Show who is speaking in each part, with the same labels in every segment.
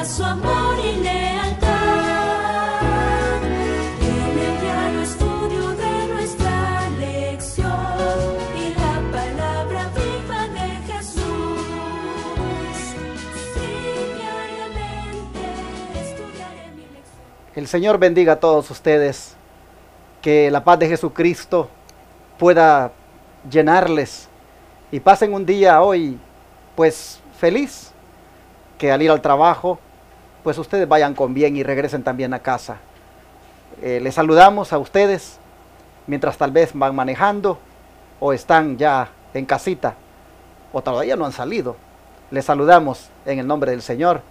Speaker 1: su amor y lealtad. En el diario estudio de nuestra lección y la palabra viva de Jesús. Sí, diariamente estudiaré mi lección.
Speaker 2: El Señor bendiga a todos ustedes, que la paz de Jesucristo pueda llenarles y pasen un día hoy pues feliz, que al ir al trabajo pues ustedes vayan con bien y regresen también a casa. Les saludamos a ustedes mientras tal vez van manejando o están ya en casita o todavía no han salido. Les saludamos en el nombre del Señor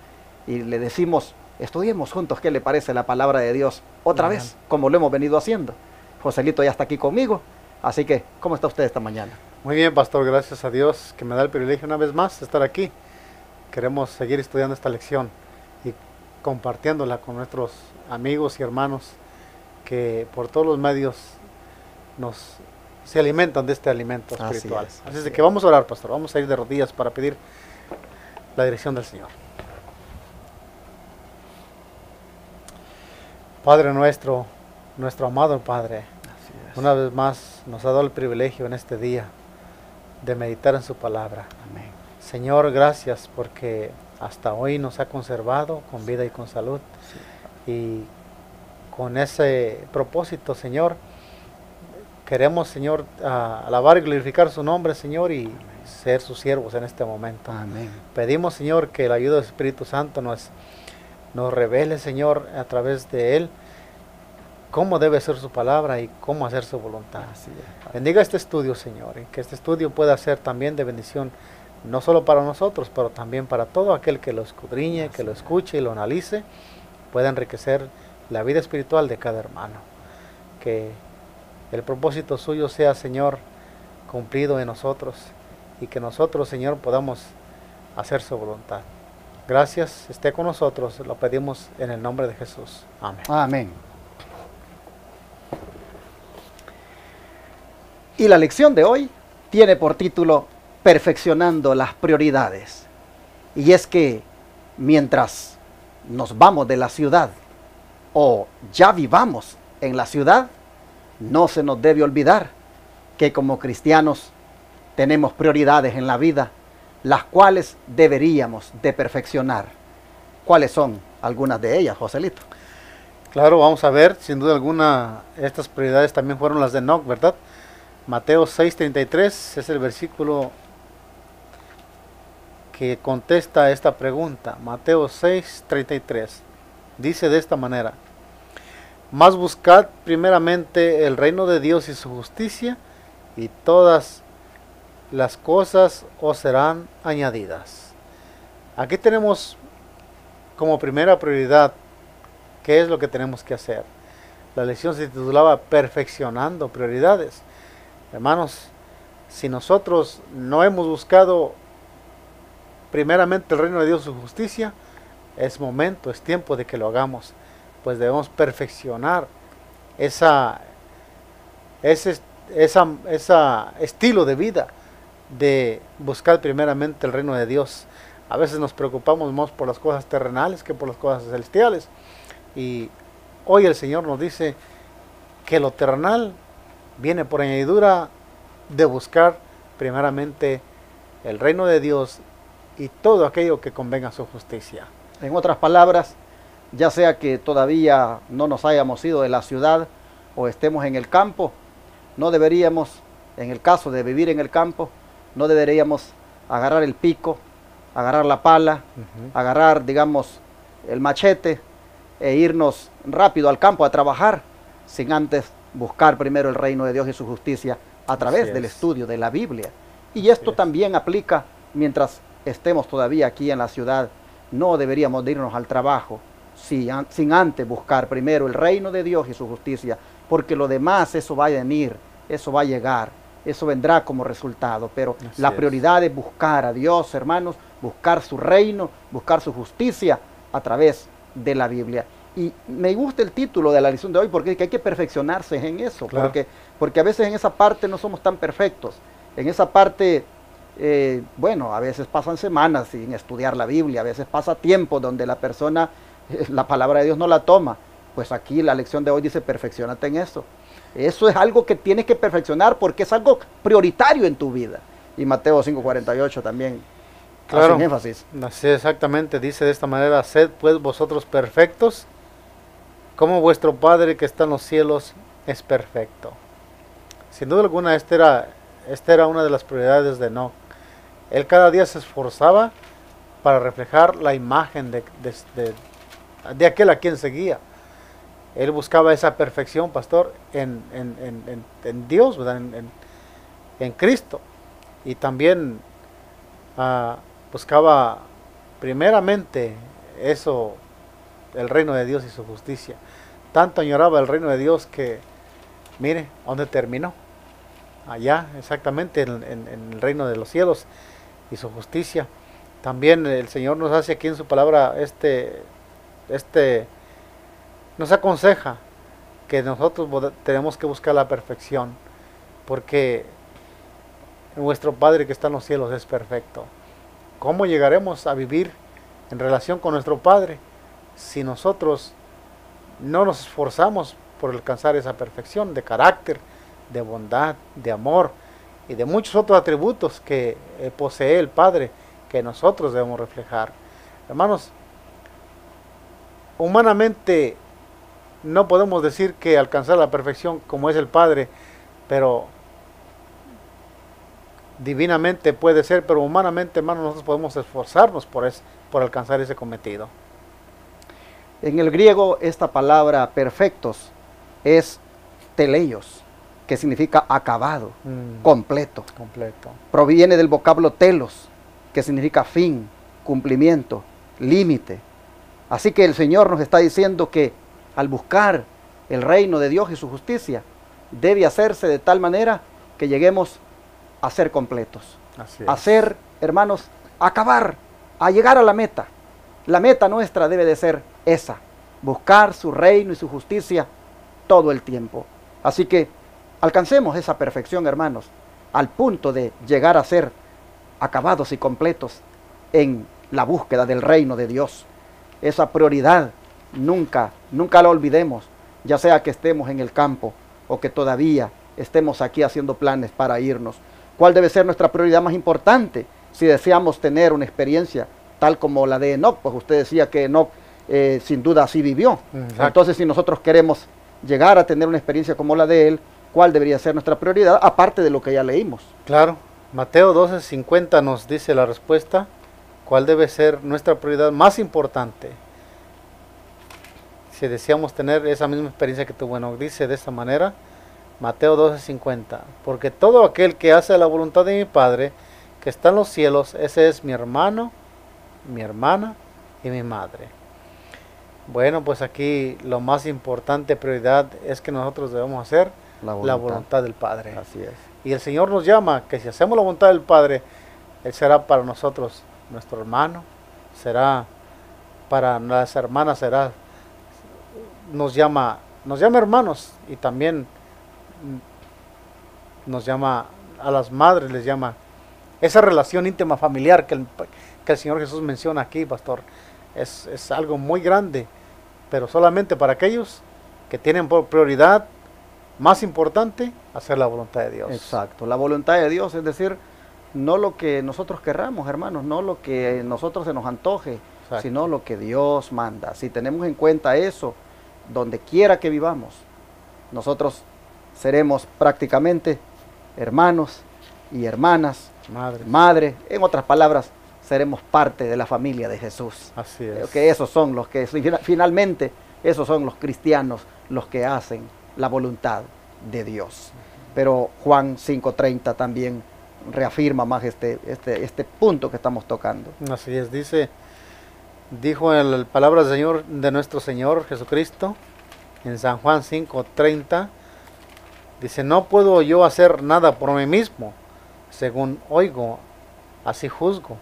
Speaker 2: y le decimos: estudiemos juntos qué le parece la palabra de Dios otra vez, como lo hemos venido haciendo. Joselito ya está aquí conmigo, así que, ¿cómo está usted esta mañana?
Speaker 3: Muy bien, pastor, gracias a Dios que me da el privilegio una vez más de estar aquí. Queremos seguir estudiando esta lección y compartiéndola con nuestros amigos y hermanos que por todos los medios se alimentan de este alimento espiritual. Así es de que vamos a orar, pastor, vamos a ir de rodillas para pedir la dirección del Señor. Padre nuestro amado Padre, una vez más nos ha dado el privilegio en este día de meditar en su palabra.
Speaker 2: Amén.
Speaker 3: Señor, gracias porque hasta hoy nos ha conservado con vida y con salud. Sí. Y con ese propósito, Señor, queremos, Señor, alabar y glorificar su nombre, Señor, y amén, ser sus siervos en este momento.
Speaker 2: Amén.
Speaker 3: Pedimos, Señor, que la ayuda del Espíritu Santo nos revele, Señor, a través de Él, cómo debe ser su palabra y cómo hacer su voluntad. Bendiga este estudio, Señor, y que este estudio pueda ser también de bendición, no solo para nosotros, pero también para todo aquel que lo escudriñe, que lo escuche y lo analice, pueda enriquecer la vida espiritual de cada hermano. Que el propósito suyo sea, Señor, cumplido en nosotros, y que nosotros, Señor, podamos hacer su voluntad. Gracias, esté con nosotros, lo pedimos en el nombre de Jesús. Amén.
Speaker 2: Amén. Y la lección de hoy tiene por título Perfeccionando las prioridades. Y es que mientras nos vamos de la ciudad o ya vivamos en la ciudad, no se nos debe olvidar que como cristianos tenemos prioridades en la vida, las cuales deberíamos de perfeccionar. ¿Cuáles son algunas de ellas, Joselito?
Speaker 3: Claro, vamos a ver, sin duda alguna, estas prioridades también fueron las de Enoc, ¿verdad? Mateo 6:33 es el versículo que contesta esta pregunta. Mateo 6:33 dice de esta manera: mas buscad primeramente el reino de Dios y su justicia, y todas las cosas os serán añadidas. Aquí tenemos como primera prioridad qué es lo que tenemos que hacer. La lección se titulaba Perfeccionando prioridades. Hermanos, si nosotros no hemos buscado primeramente el reino de Dios y su justicia, es momento, es tiempo de que lo hagamos, pues debemos perfeccionar ese estilo de vida de buscar primeramente el reino de Dios. A veces nos preocupamos más por las cosas terrenales que por las cosas celestiales, y hoy el Señor nos dice que lo terrenal viene por añadidura de buscar primeramente el reino de Dios y todo aquello que convenga a su justicia.
Speaker 2: En otras palabras, ya sea que todavía no nos hayamos ido de la ciudad o estemos en el campo, no deberíamos, en el caso de vivir en el campo, no deberíamos agarrar el pico, agarrar la pala, agarrar, digamos, el machete e irnos rápido al campo a trabajar sin antes buscar primero el reino de Dios y su justicia a través del estudio de la Biblia. Y esto también aplica mientras estemos todavía aquí en la ciudad. No deberíamos de irnos al trabajo sin antes buscar primero el reino de Dios y su justicia, porque lo demás, eso va a venir, eso va a llegar, eso vendrá como resultado. Pero la prioridad es buscar a Dios, hermanos, buscar su reino, buscar su justicia a través de la Biblia. Y me gusta el título de la lección de hoy porque hay que perfeccionarse en eso, claro. porque a veces en esa parte no somos tan perfectos. En esa parte bueno, a veces pasan semanas sin estudiar la Biblia, a veces pasa tiempo donde la persona, la palabra de Dios no la toma. Pues aquí la lección de hoy dice, perfeccionate en eso. Eso es algo que tienes que perfeccionar porque es algo prioritario en tu vida. Y Mateo 5:48 también hace un énfasis.
Speaker 3: Así exactamente, dice de esta manera, sed pues vosotros perfectos, como vuestro Padre que está en los cielos es perfecto. Sin duda alguna, esta era una de las prioridades de Enoc. Él cada día se esforzaba para reflejar la imagen de aquel a quien seguía. Él buscaba esa perfección, pastor, en Dios, ¿verdad? En Cristo. Y también buscaba primeramente eso, el reino de Dios y su justicia. Tanto añoraba el reino de Dios que, mire, ¿dónde terminó? Allá, exactamente, en el reino de los cielos y su justicia. También el Señor nos hace aquí en su palabra nos aconseja que nosotros tenemos que buscar la perfección, porque nuestro Padre que está en los cielos es perfecto. ¿Cómo llegaremos a vivir en relación con nuestro Padre si nosotros no nos esforzamos por alcanzar esa perfección de carácter, de bondad, de amor y de muchos otros atributos que posee el Padre que nosotros debemos reflejar? Hermanos, humanamente no podemos decir que alcanzar la perfección como es el Padre, pero divinamente puede ser, pero humanamente, hermanos, nosotros podemos esforzarnos por alcanzar ese cometido.
Speaker 2: En el griego esta palabra perfectos es teleios, que significa acabado, completo. Proviene del vocablo telos, que significa fin, cumplimiento, límite. Así que el Señor nos está diciendo que al buscar el reino de Dios y su justicia, debe hacerse de tal manera que lleguemos a ser completos. A ser, hermanos, a acabar, a llegar a la meta. La meta nuestra debe de ser esa, buscar su reino y su justicia todo el tiempo. Así que alcancemos esa perfección, hermanos, al punto de llegar a ser acabados y completos en la búsqueda del reino de Dios. Esa prioridad nunca la olvidemos, ya sea que estemos en el campo o que todavía estemos aquí haciendo planes para irnos. ¿Cuál debe ser nuestra prioridad más importante si deseamos tener una experiencia tal como la de Enoc? Pues usted decía que Enoc sin duda así vivió. Exacto. Entonces, si nosotros queremos llegar a tener una experiencia como la de él, ¿cuál debería ser nuestra prioridad aparte de lo que ya leímos?
Speaker 3: Claro, Mateo 12:50 nos dice la respuesta. ¿Cuál debe ser nuestra prioridad más importante? Si deseamos tener esa misma experiencia que tuvo Enoc, dice de esta manera, Mateo 12:50, porque todo aquel que hace la voluntad de mi Padre, que está en los cielos, ese es mi hermano, mi hermana y mi madre. Bueno, pues aquí lo más importante, prioridad, es que nosotros debemos hacer la voluntad del Padre.
Speaker 2: Así es.
Speaker 3: Y el Señor nos llama que si hacemos la voluntad del Padre, Él será para nosotros nuestro hermano, será para las hermanas, nos llama hermanos, y también nos llama a las madres, les llama esa relación íntima familiar que el Señor Jesús menciona aquí, pastor. Es algo muy grande, pero solamente para aquellos que tienen por prioridad más importante hacer la voluntad de Dios.
Speaker 2: Exacto, la voluntad de Dios, es decir, no lo que nosotros querramos, hermanos, no lo que nosotros se nos antoje, exacto, sino lo que Dios manda. Si tenemos en cuenta eso, donde quiera que vivamos, nosotros seremos prácticamente hermanos y hermanas, madre, en otras palabras, seremos parte de la familia de Jesús.
Speaker 3: Así es.
Speaker 2: Creo que esos son los que, finalmente, esos son los cristianos, los que hacen la voluntad de Dios. Pero Juan 5:30 también reafirma más este punto que estamos tocando.
Speaker 3: Así es, dijo en la palabra del Señor, de nuestro Señor Jesucristo, en San Juan 5:30, dice, no puedo yo hacer nada por mí mismo, según oigo, así juzgo,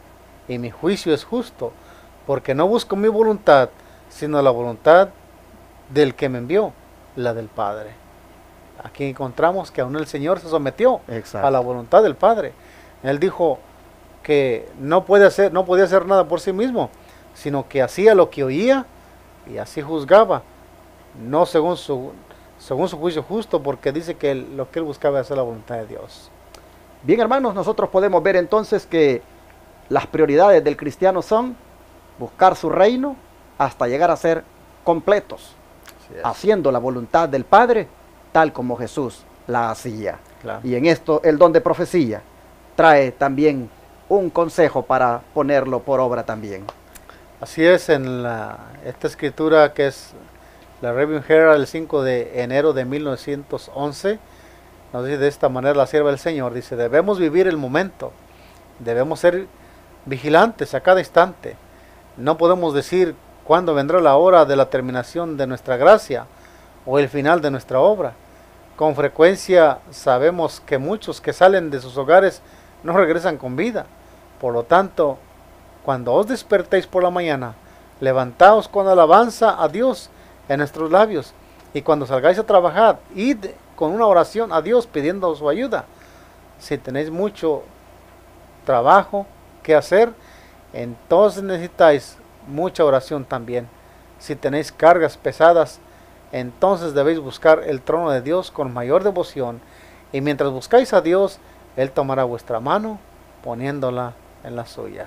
Speaker 3: y mi juicio es justo, porque no busco mi voluntad, sino la voluntad del que me envió, la del Padre. Aquí encontramos que aún el Señor se sometió, exacto, a la voluntad del Padre. Él dijo, que no podía hacer nada por sí mismo, sino que hacía lo que oía y así juzgaba, no según su juicio justo, porque dice que lo que él buscaba es hacer la voluntad de Dios.
Speaker 2: Bien, hermanos, nosotros podemos ver entonces que las prioridades del cristiano son buscar su reino hasta llegar a ser completos, haciendo la voluntad del Padre tal como Jesús la hacía.
Speaker 3: Claro.
Speaker 2: Y en esto el don de profecía trae también un consejo para ponerlo por obra también.
Speaker 3: Así es, en esta escritura que es la Review Herald, el 5 de enero de 1911, nos dice de esta manera la sierva del Señor, dice: debemos vivir el momento, debemos ser vigilantes a cada instante, no podemos decir cuándo vendrá la hora de la terminación de nuestra gracia o el final de nuestra obra. Con frecuencia sabemos que muchos que salen de sus hogares no regresan con vida. Por lo tanto, cuando os despertéis por la mañana, levantaos con alabanza a Dios en nuestros labios, y cuando salgáis a trabajar, id con una oración a Dios pidiendo su ayuda. Si tenéis mucho trabajo que hacer, entonces necesitáis mucha oración también. Si tenéis cargas pesadas, entonces debéis buscar el trono de Dios con mayor devoción, y mientras buscáis a Dios, Él tomará vuestra mano poniéndola en la suya.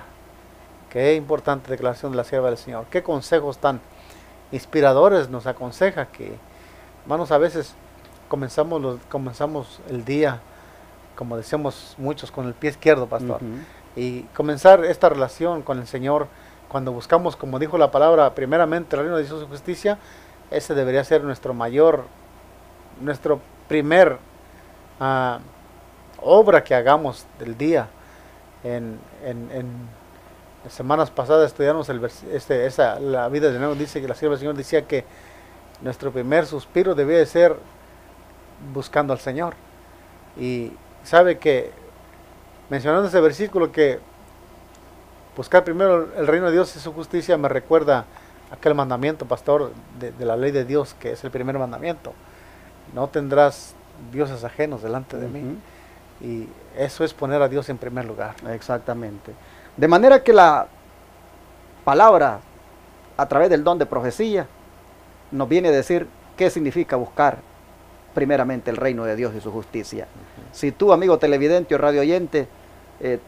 Speaker 3: Qué importante declaración de la sierva del Señor. Qué consejos tan inspiradores nos aconseja, que, hermanos, a veces comenzamos el día, como decimos muchos, con el pie izquierdo, pastor. Y comenzar esta relación con el Señor, cuando buscamos, como dijo la palabra, primeramente el reino de Dios y su justicia, ese debería ser nuestro primer obra que hagamos del día. En semanas pasadas estudiamos la vida de nuevo. Dice que la sierva del Señor decía que nuestro primer suspiro debía de ser buscando al Señor. Y sabe que, mencionando ese versículo, que buscar primero el reino de Dios y su justicia, me recuerda aquel mandamiento, pastor, de la ley de Dios, que es el primer mandamiento: no tendrás dioses ajenos delante de mí. Y eso es poner a Dios en primer lugar.
Speaker 2: Exactamente. De manera que la palabra, a través del don de profecía, nos viene a decir qué significa buscar primeramente el reino de Dios y su justicia. Si tú, amigo televidente o radio oyente,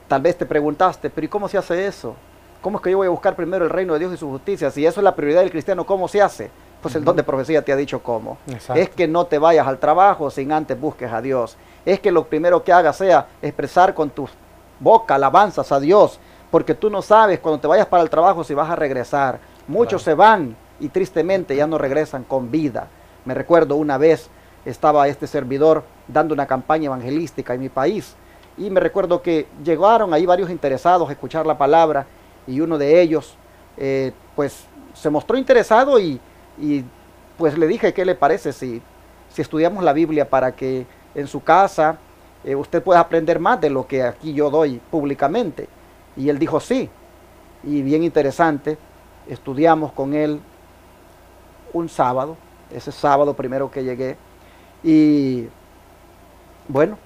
Speaker 2: tal vez te preguntaste, pero ¿y cómo se hace eso? ¿Cómo es que yo voy a buscar primero el reino de Dios y su justicia? Si eso es la prioridad del cristiano, ¿cómo se hace? Pues el don de profecía te ha dicho cómo.
Speaker 3: Exacto.
Speaker 2: Es que no te vayas al trabajo sin antes busques a Dios. Es que lo primero que hagas sea expresar con tu boca alabanzas a Dios, porque tú no sabes cuando te vayas para el trabajo si vas a regresar. Muchos se van y tristemente ya no regresan con vida. Me recuerdo una vez estaba este servidor dando una campaña evangelística en mi país, y me recuerdo que llegaron ahí varios interesados a escuchar la palabra, y uno de ellos pues se mostró interesado, y pues le dije: ¿qué le parece si estudiamos la Biblia para que en su casa usted pueda aprender más de lo que aquí yo doy públicamente? Y él dijo sí, y bien interesante, estudiamos con él un sábado, ese sábado primero que llegué, y bueno,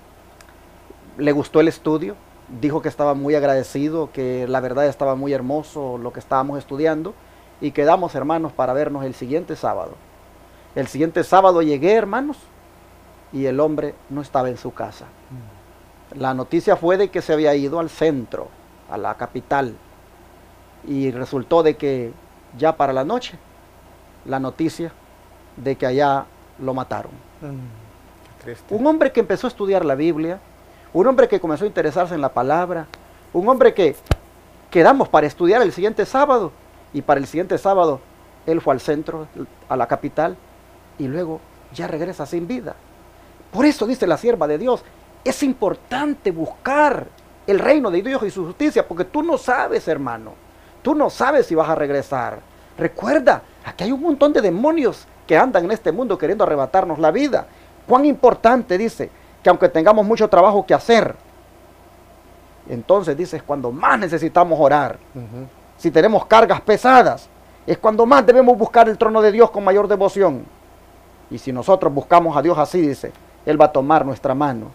Speaker 2: le gustó el estudio, dijo que estaba muy agradecido, que la verdad estaba muy hermoso lo que estábamos estudiando, y quedamos, hermanos, para vernos el siguiente sábado. El siguiente sábado llegué, hermanos, y el hombre no estaba en su casa. La noticia fue de que se había ido al centro, a la capital, y resultó de que ya para la noche, la noticia de que allá lo mataron.
Speaker 3: Qué triste.
Speaker 2: Un hombre que empezó a estudiar la Biblia, un hombre que comenzó a interesarse en la palabra, un hombre que quedamos para estudiar el siguiente sábado, y para el siguiente sábado él fue al centro, a la capital, y luego ya regresa sin vida. Por eso dice la sierva de Dios, es importante buscar el reino de Dios y su justicia, porque tú no sabes, hermano, tú no sabes si vas a regresar. Recuerda, aquí hay un montón de demonios que andan en este mundo queriendo arrebatarnos la vida. Cuán importante, dice, que aunque tengamos mucho trabajo que hacer, entonces dice, es cuando más necesitamos orar. Si tenemos cargas pesadas, es cuando más debemos buscar el trono de Dios con mayor devoción. Y si nosotros buscamos a Dios así, dice, Él va a tomar nuestra mano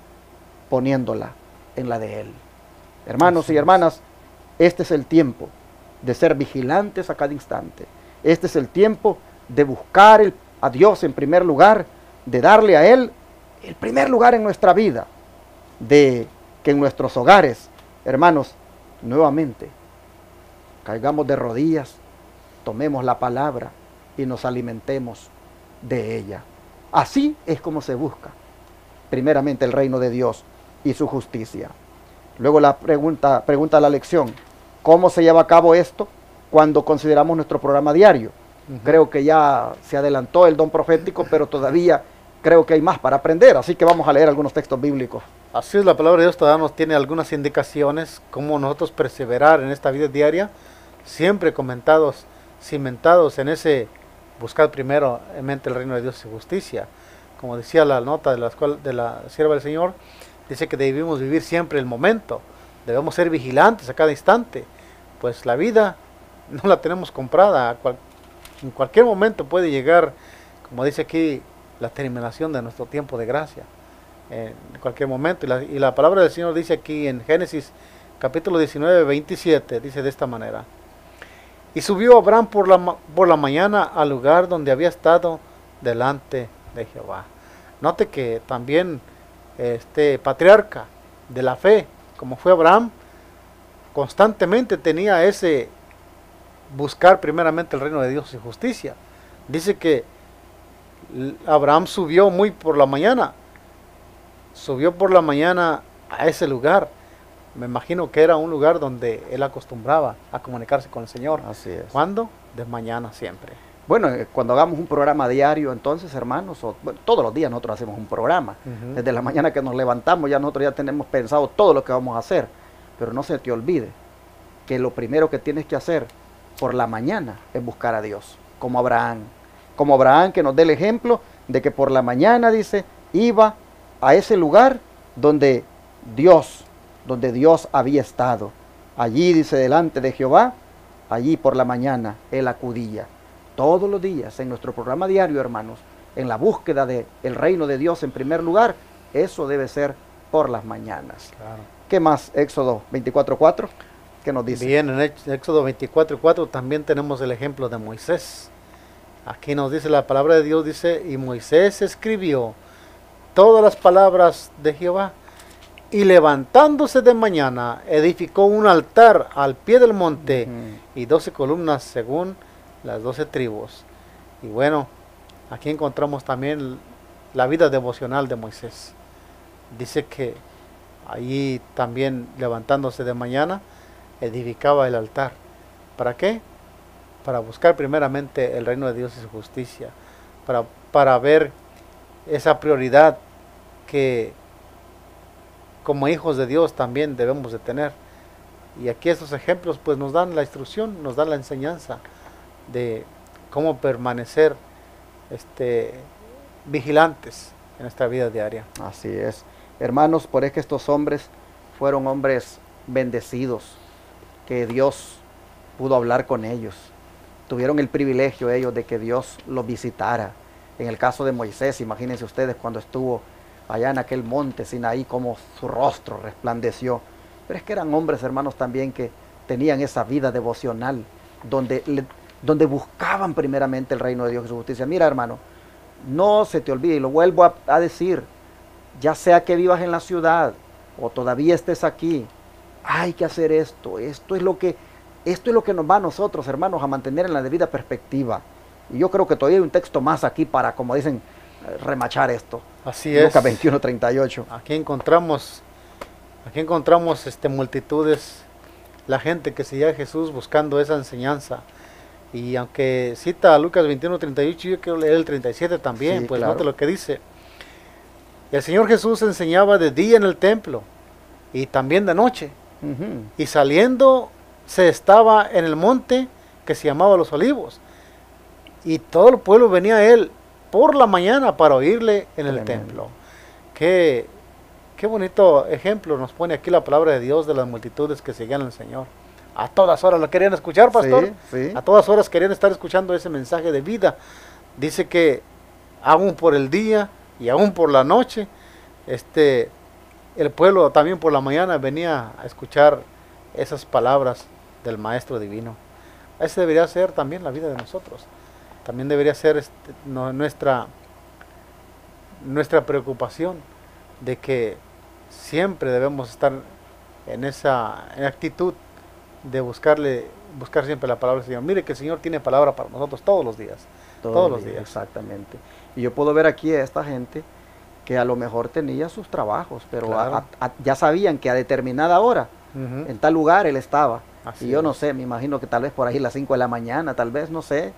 Speaker 2: poniéndola en la de Él. Hermanos y hermanas, este es el tiempo de ser vigilantes a cada instante. Este es el tiempo de buscar a Dios en primer lugar, de darle a Él el primer lugar en nuestra vida, de que en nuestros hogares, hermanos, nuevamente caigamos de rodillas, tomemos la palabra y nos alimentemos de ella. Así es como se busca primeramente el reino de Dios y su justicia. Luego la pregunta la lección: ¿cómo se lleva a cabo esto cuando consideramos nuestro programa diario? Creo que ya se adelantó el don profético, pero todavía creo que hay más para aprender, así que vamos a leer algunos textos bíblicos.
Speaker 3: Así es, la palabra de Dios todavía nos tiene algunas indicaciones cómo nosotros perseverar en esta vida diaria, siempre cimentados en ese buscar primero en mente el reino de Dios y justicia. Como decía la nota de la sierva del Señor, dice que debemos vivir siempre el momento, debemos ser vigilantes a cada instante, pues la vida no la tenemos comprada, en cualquier momento puede llegar, como dice aquí, la terminación de nuestro tiempo de gracia, en cualquier momento. Y la palabra del Señor dice aquí en Génesis capítulo 19, 27, dice de esta manera: y subió Abraham por la mañana al lugar donde había estado delante de Jehová. Note que también este patriarca de la fe, como fue Abraham, constantemente tenía ese buscar primeramente el reino de Dios y justicia. Dice que Abraham subió por la mañana a ese lugar. Me imagino que era un lugar donde él acostumbraba a comunicarse con el Señor.
Speaker 2: Así es.
Speaker 3: ¿Cuándo? De mañana siempre.
Speaker 2: Bueno, cuando hagamos un programa diario, entonces, hermanos, todos los días nosotros hacemos un programa. Desde la mañana que nos levantamos, nosotros ya tenemos pensado todo lo que vamos a hacer. Pero no se te olvide que lo primero que tienes que hacer por la mañana es buscar a Dios, como Abraham. Como Abraham, que nos dé el ejemplo de que por la mañana, dice, iba a ese lugar donde Dios había estado. Allí, dice, delante de Jehová, allí por la mañana él acudía. Todos los días en nuestro programa diario, hermanos, en la búsqueda del reino de Dios en primer lugar, eso debe ser por las mañanas.
Speaker 3: Claro.
Speaker 2: ¿Qué más? Éxodo 24:4, ¿qué nos dice?
Speaker 3: Bien, en Éxodo 24:4 también tenemos el ejemplo de Moisés. Aquí nos dice la palabra de Dios, dice: y Moisés escribió todas las palabras de Jehová, y levantándose de mañana, edificó un altar al pie del monte, y 12 columnas según las 12 tribus. Y bueno, aquí encontramos también la vida devocional de Moisés. Dice que allí también, levantándose de mañana, edificaba el altar. ¿Para qué? Para buscar primeramente el reino de Dios y su justicia, para ver esa prioridad que como hijos de Dios también debemos de tener. Y aquí estos ejemplos pues nos dan la instrucción, nos dan la enseñanza de cómo permanecer vigilantes en nuestra vida diaria.
Speaker 2: Así es. Hermanos, por eso que estos hombres fueron hombres bendecidos, que Dios pudo hablar con ellos. Tuvieron el privilegio ellos de que Dios los visitara. En el caso de Moisés, imagínense ustedes cuando estuvo allá en aquel monte Sinaí, como su rostro resplandeció. Pero es que eran hombres, hermanos, también que tenían esa vida devocional, donde buscaban primeramente el reino de Dios y su justicia. Mira, hermano, no se te olvide, y lo vuelvo a decir, ya sea que vivas en la ciudad o todavía estés aquí, hay que hacer esto. Esto es lo que nos va a nosotros, hermanos, a mantener en la debida perspectiva. Y yo creo que todavía hay un texto más aquí para, como dicen, remachar esto.
Speaker 3: Así es.
Speaker 2: Lucas 21:38.
Speaker 3: Aquí encontramos multitudes, la gente que seguía a Jesús buscando esa enseñanza. Y aunque cita a Lucas 21:38, yo quiero leer el 37 también,
Speaker 2: Sí,
Speaker 3: pues
Speaker 2: claro.
Speaker 3: note lo que dice. El Señor Jesús enseñaba de día en el templo y también de noche. Y saliendo se estaba en el monte que se llamaba Los Olivos. Y todo el pueblo venía a él por la mañana para oírle en el templo. Qué bonito ejemplo nos pone aquí la palabra de Dios de las multitudes que seguían al Señor. A todas horas lo querían escuchar, pastor.
Speaker 2: Sí, sí.
Speaker 3: A todas horas querían estar escuchando ese mensaje de vida. Dice que aún por el día y aún por la noche, el pueblo también por la mañana venía a escuchar esas palabras del Maestro Divino. Esa debería ser también la vida de nosotros. También debería ser nuestra preocupación de que siempre debemos estar en esa actitud de buscar siempre la palabra del Señor. Mire que el Señor tiene palabra para nosotros todos los días. Todos los días.
Speaker 2: Exactamente. Y yo puedo ver aquí a esta gente que a lo mejor tenía sus trabajos, pero
Speaker 3: Claro.
Speaker 2: ya sabían que a determinada hora,
Speaker 3: Ujú.
Speaker 2: en tal lugar él estaba.
Speaker 3: Así
Speaker 2: Y yo no
Speaker 3: es.
Speaker 2: sé, me imagino que tal vez por ahí las 5 de la mañana, tal vez, no sé,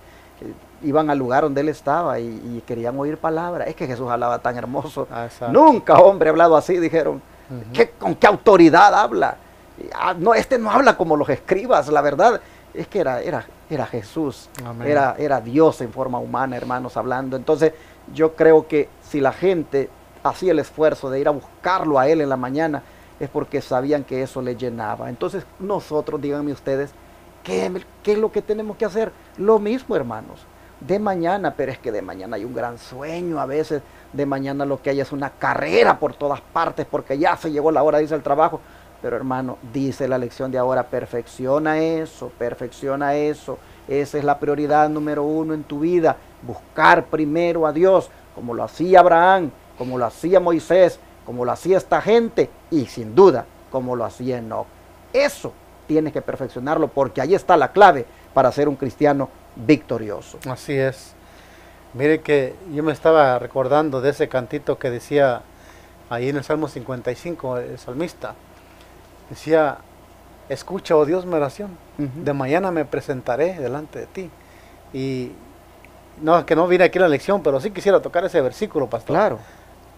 Speaker 2: iban al lugar donde él estaba y querían oír palabra. Es que Jesús hablaba tan hermoso.
Speaker 3: Ah, exacto.
Speaker 2: Nunca hombre ha hablado así, dijeron.
Speaker 3: Ujú.
Speaker 2: ¿Con qué autoridad habla? No, este no habla como los escribas, la verdad. Es que era Jesús,
Speaker 3: Amén.
Speaker 2: era Dios en forma humana, hermanos, hablando. Entonces, yo creo que si la gente hacía el esfuerzo de ir a buscarlo a él en la mañana, es porque sabían que eso le llenaba. Entonces, nosotros, díganme ustedes, ¿qué es lo que tenemos que hacer? Lo mismo, hermanos. De mañana, pero es que de mañana hay un gran sueño a veces. De mañana lo que hay es una carrera por todas partes, porque ya se llegó la hora, dice el trabajo. Pero hermano, dice la lección de ahora, perfecciona eso, perfecciona eso. Esa es la prioridad número 1 en tu vida. Buscar primero a Dios, como lo hacía Abraham, como lo hacía Moisés, como lo hacía esta gente y sin duda, como lo hacía Enoc. Eso tienes que perfeccionarlo porque ahí está la clave para ser un cristiano victorioso.
Speaker 3: Así es. Mire que yo me estaba recordando de ese cantito que decía ahí en el Salmo 55, el salmista. Decía, escucha, oh Dios, mi oración.
Speaker 2: Ujú.
Speaker 3: De mañana me presentaré delante de ti. Y no, que no viene aquí la lección, pero sí quisiera tocar ese versículo, pastor.
Speaker 2: Claro.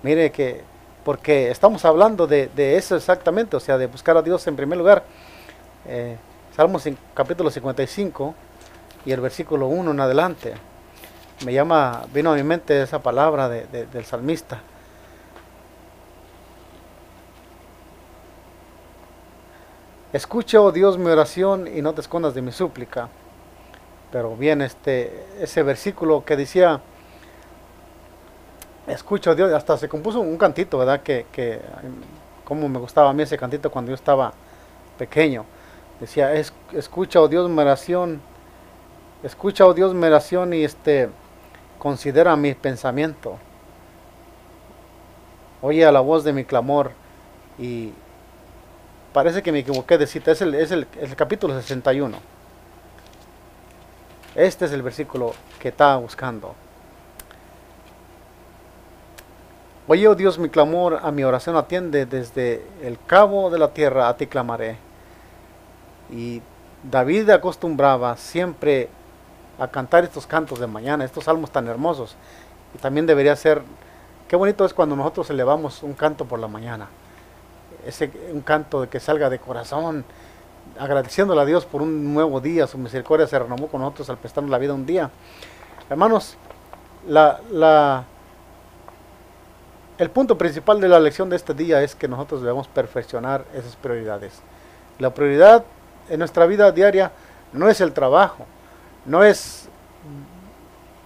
Speaker 3: Mire que, porque estamos hablando de eso exactamente, o sea, de buscar a Dios en primer lugar. Salmos capítulo 55 y el versículo 1 en adelante. Vino a mi mente esa palabra del salmista. Escucha, oh Dios, mi oración y no te escondas de mi súplica. Pero bien, ese versículo que decía, escucha, oh Dios, hasta se compuso un cantito, ¿verdad? Que como me gustaba a mí ese cantito cuando yo estaba pequeño. Decía, escucha, oh Dios, mi oración, escucha, oh Dios, mi oración y considera mi pensamiento. Oye a la voz de mi clamor. Y parece que me equivoqué de cita, es el capítulo 61. Este es el versículo que estaba buscando. Oye, oh Dios, mi clamor, a mi oración atiende, desde el cabo de la tierra a ti clamaré. Y David acostumbraba siempre a cantar estos cantos de mañana, estos salmos tan hermosos. Y también debería ser, qué bonito es cuando nosotros elevamos un canto por la mañana. Un canto de que salga de corazón, agradeciéndole a Dios por un nuevo día. Su misericordia se renovó con nosotros al prestarnos la vida un día. Hermanos, el punto principal de la lección de este día es que nosotros debemos perfeccionar esas prioridades. La prioridad en nuestra vida diaria no es el trabajo, no es,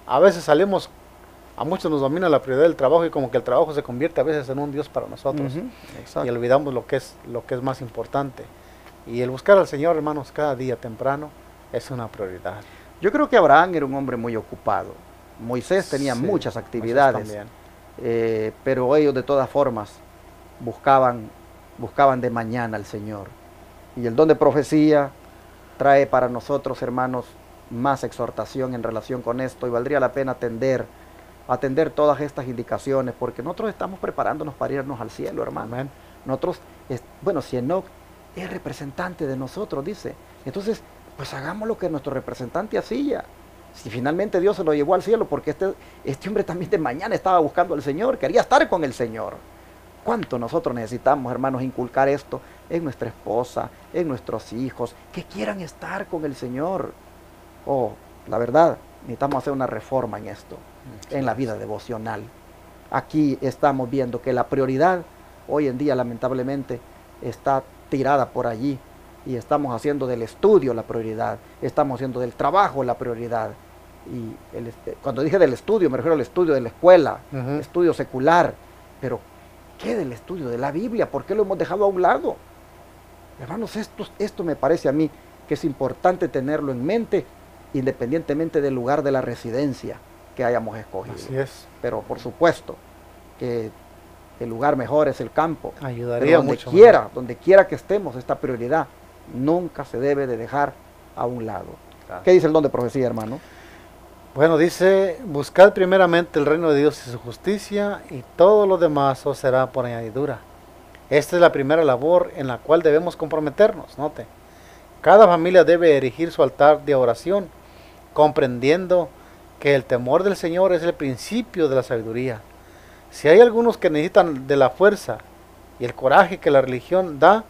Speaker 3: a veces a muchos nos domina la prioridad del trabajo y como que el trabajo se convierte a veces en un Dios para nosotros.
Speaker 2: Ujú, exacto.
Speaker 3: Y olvidamos lo que es más importante. Y el buscar al Señor, hermanos, cada día temprano es una prioridad.
Speaker 2: Yo creo que Abraham era un hombre muy ocupado. Moisés tenía
Speaker 3: Sí,
Speaker 2: muchas
Speaker 3: Moisés
Speaker 2: actividades,
Speaker 3: también.
Speaker 2: pero ellos de todas formas buscaban de mañana al Señor. Y el don de profecía trae para nosotros, hermanos, más exhortación en relación con esto, y valdría la pena atender todas estas indicaciones, porque nosotros estamos preparándonos para irnos al cielo, hermano.
Speaker 3: Amén.
Speaker 2: Nosotros, si Enoc es representante de nosotros, dice, entonces, pues hagamos lo que nuestro representante hacía. Si finalmente Dios se lo llevó al cielo, porque este hombre también de mañana estaba buscando al Señor, quería estar con el Señor. ¿Cuánto nosotros necesitamos, hermanos, inculcar esto en nuestra esposa, en nuestros hijos, que quieran estar con el Señor? La verdad, necesitamos hacer una reforma en esto, en la vida devocional. Aquí estamos viendo que la prioridad, hoy en día, lamentablemente, está tirada por allí, y estamos haciendo del estudio la prioridad, estamos haciendo del trabajo la prioridad. Y cuando dije del estudio, me refiero al estudio de la escuela,
Speaker 3: Ujú.
Speaker 2: estudio secular, pero qué del estudio de la Biblia? ¿Por qué lo hemos dejado a un lado? Hermanos, esto me parece a mí que es importante tenerlo en mente, independientemente del lugar de la residencia que hayamos escogido.
Speaker 3: Así es.
Speaker 2: Pero por supuesto que el lugar mejor es el campo.
Speaker 3: Ayudaría
Speaker 2: Pero
Speaker 3: mucho.
Speaker 2: donde quiera que estemos, esta prioridad nunca se debe de dejar a un lado.
Speaker 3: Claro.
Speaker 2: ¿Qué dice el don de profecía, hermano?
Speaker 3: Bueno, dice, buscad primeramente el reino de Dios y su justicia, y todo lo demás os será por añadidura. Esta es la primera labor en la cual debemos comprometernos, note. Cada familia debe erigir su altar de oración, comprendiendo que el temor del Señor es el principio de la sabiduría. Si hay algunos que necesitan de la fuerza y el coraje que la religión da,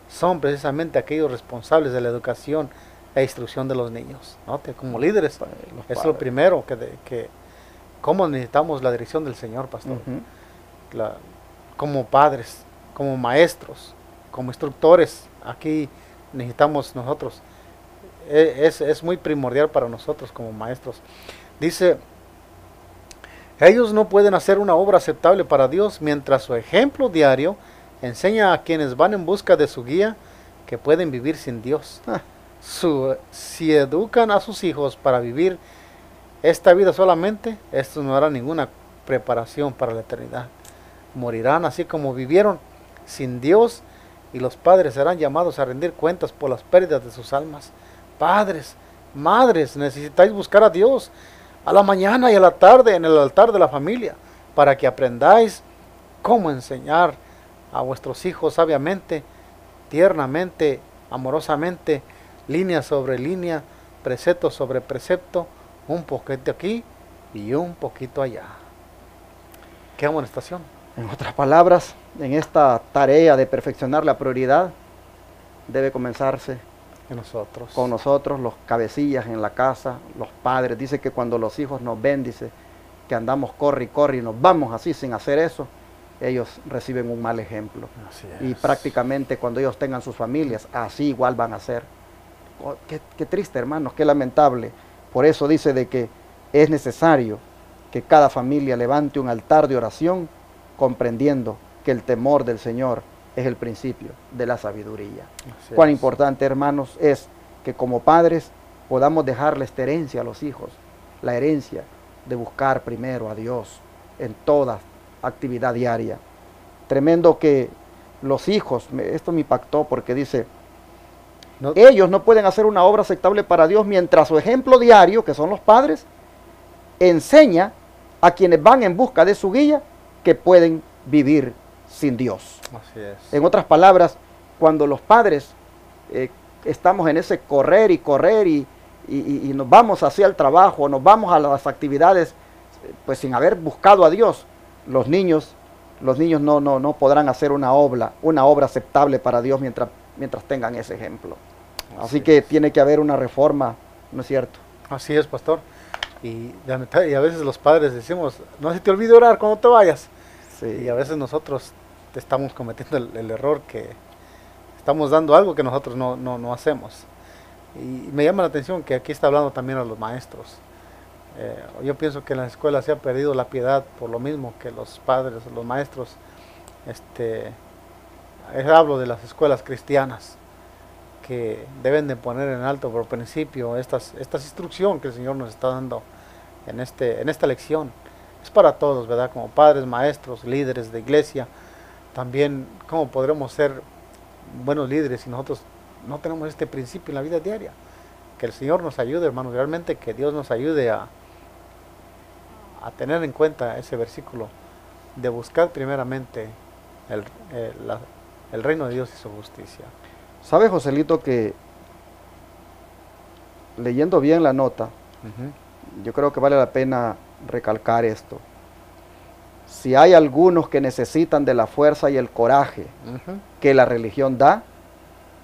Speaker 3: son precisamente aquellos responsables de la educación e instrucción de los niños. Note, como líderes, es lo primero que cómo necesitamos la dirección del Señor, pastor. Como padres, como maestros, como instructores, aquí necesitamos nosotros. Es muy primordial para nosotros como maestros. Dice, ellos no pueden hacer una obra aceptable para Dios mientras su ejemplo diario enseña a quienes van en busca de su guía que pueden vivir sin Dios. Si educan a sus hijos para vivir esta vida solamente, esto no hará ninguna preparación para la eternidad. Morirán así como vivieron, sin Dios, y los padres serán llamados a rendir cuentas por las pérdidas de sus almas. Padres, madres, necesitáis buscar a Dios a la mañana y a la tarde en el altar de la familia, para que aprendáis cómo enseñar a vuestros hijos sabiamente, tiernamente, amorosamente, línea sobre línea, precepto sobre precepto, un poquito aquí y un poquito allá. Qué amonestación.
Speaker 2: En otras palabras, en esta tarea de perfeccionar la prioridad, debe comenzarse con nosotros, los cabecillas en la casa, los padres. Dice que cuando los hijos nos ven, dice que andamos corre y corre y nos vamos así sin hacer eso, ellos reciben un mal ejemplo. Y prácticamente cuando ellos tengan sus familias, así igual van a ser. Oh, qué triste, hermanos, qué lamentable. Por eso dice de que es necesario que cada familia levante un altar de oración, comprendiendo que el temor del Señor es el principio de la sabiduría. Cuán importante, hermanos, es que como padres podamos dejarle esta herencia a los hijos, la herencia de buscar primero a Dios en toda actividad diaria. Tremendo que los hijos, esto me impactó porque dice, ellos no pueden hacer una obra aceptable para Dios mientras su ejemplo diario, que son los padres, enseña a quienes van en busca de su guía que pueden vivir sin Dios.
Speaker 3: Así es.
Speaker 2: En otras palabras, cuando los padres estamos en ese correr y nos vamos hacia el trabajo, nos vamos a las actividades, pues sin haber buscado a Dios, los niños no podrán hacer una obra aceptable para Dios mientras tengan ese ejemplo. Así que tiene que haber una reforma, ¿no es cierto?
Speaker 3: Así es, pastor. Y a veces los padres decimos, no se te olvide orar cuando te vayas.
Speaker 2: Sí.
Speaker 3: Y a veces nosotros estamos cometiendo el error que estamos dando algo que nosotros no hacemos. Y me llama la atención que aquí está hablando también a los maestros. Yo pienso que en la escuela se ha perdido la piedad por lo mismo que los padres, los maestros. Hablo de las escuelas cristianas que deben de poner en alto por principio esta instrucción que el Señor nos está dando en esta lección. Es para todos, ¿verdad? Como padres, maestros, líderes de iglesia. También cómo podremos ser buenos líderes si nosotros no tenemos este principio en la vida diaria. Que el Señor nos ayude, hermanos, realmente que Dios nos ayude a tener en cuenta ese versículo de buscar primeramente el reino de Dios y su justicia.
Speaker 2: ¿Sabe, Joselito, que leyendo bien la nota, yo creo que vale la pena recalcar esto? Si hay algunos que necesitan de la fuerza y el coraje que la religión da,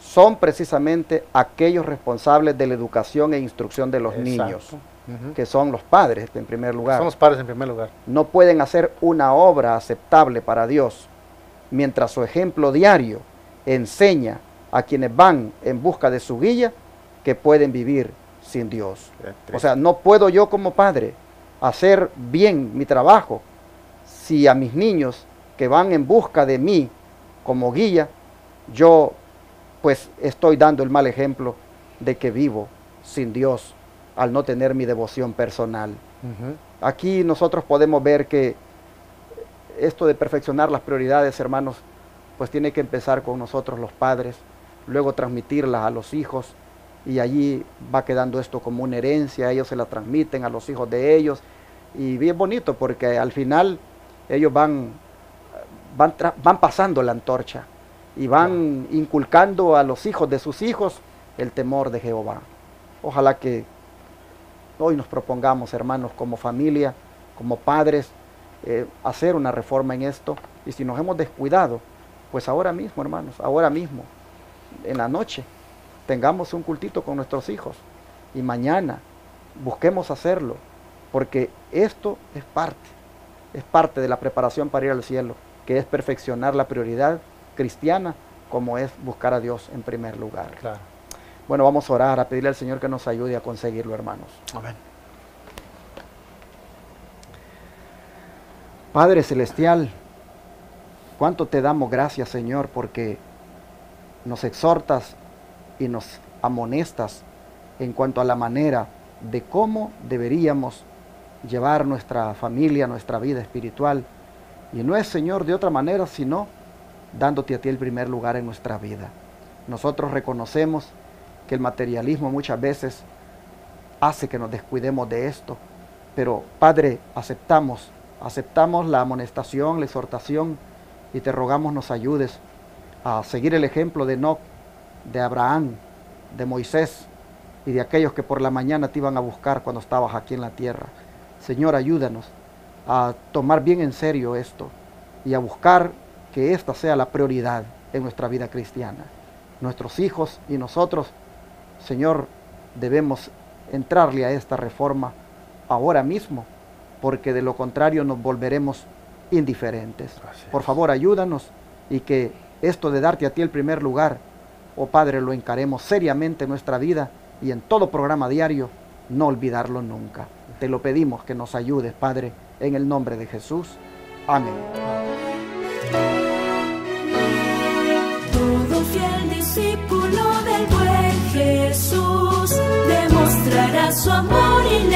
Speaker 2: son precisamente aquellos responsables de la educación e instrucción de los niños, que son los padres en primer lugar.
Speaker 3: Son los padres en primer lugar.
Speaker 2: No pueden hacer una obra aceptable para Dios mientras su ejemplo diario enseña a quienes van en busca de su guía que pueden vivir sin Dios. O sea, no puedo yo como padre hacer bien mi trabajo si a mis niños que van en busca de mí como guía, yo pues estoy dando el mal ejemplo de que vivo sin Dios al no tener mi devoción personal. Aquí nosotros podemos ver que esto de perfeccionar las prioridades, hermanos, pues tiene que empezar con nosotros los padres, luego transmitirlas a los hijos, y allí va quedando esto como una herencia, ellos se la transmiten a los hijos de ellos, y bien bonito porque al final ellos van pasando la antorcha y van inculcando a los hijos de sus hijos el temor de Jehová. Ojalá que hoy nos propongamos, hermanos, como familia, como padres, hacer una reforma en esto, y si nos hemos descuidado, pues ahora mismo, hermanos, ahora mismo, en la noche, tengamos un cultito con nuestros hijos, y mañana busquemos hacerlo, porque esto es parte de la preparación para ir al cielo, que es perfeccionar la prioridad cristiana, como es buscar a Dios en primer lugar.
Speaker 3: Claro.
Speaker 2: Bueno, vamos a orar, a pedirle al Señor que nos ayude a conseguirlo, hermanos.
Speaker 3: Amén.
Speaker 2: Padre Celestial, cuánto te damos gracias, Señor, porque nos exhortas y nos amonestas en cuanto a la manera de cómo deberíamos llevar nuestra familia, nuestra vida espiritual. Y no es, Señor, de otra manera, sino dándote a ti el primer lugar en nuestra vida. Nosotros reconocemos que el materialismo muchas veces hace que nos descuidemos de esto, pero Padre, aceptamos la amonestación, la exhortación, y te rogamos nos ayudes a seguir el ejemplo de Enoc, de Abraham, de Moisés y de aquellos que por la mañana te iban a buscar cuando estabas aquí en la tierra. Señor, ayúdanos a tomar bien en serio esto y a buscar que esta sea la prioridad en nuestra vida cristiana. Nuestros hijos y nosotros, Señor, debemos entrarle a esta reforma ahora mismo, porque de lo contrario nos volveremos indiferentes. Por favor, ayúdanos, y que esto de darte a ti el primer lugar, oh Padre, lo encaremos seriamente en nuestra vida, y en todo programa diario no olvidarlo nunca. Te lo pedimos que nos ayudes, Padre, en el nombre de Jesús. Amén.
Speaker 1: Todo fiel discípulo del buen Jesús demostrará su amor y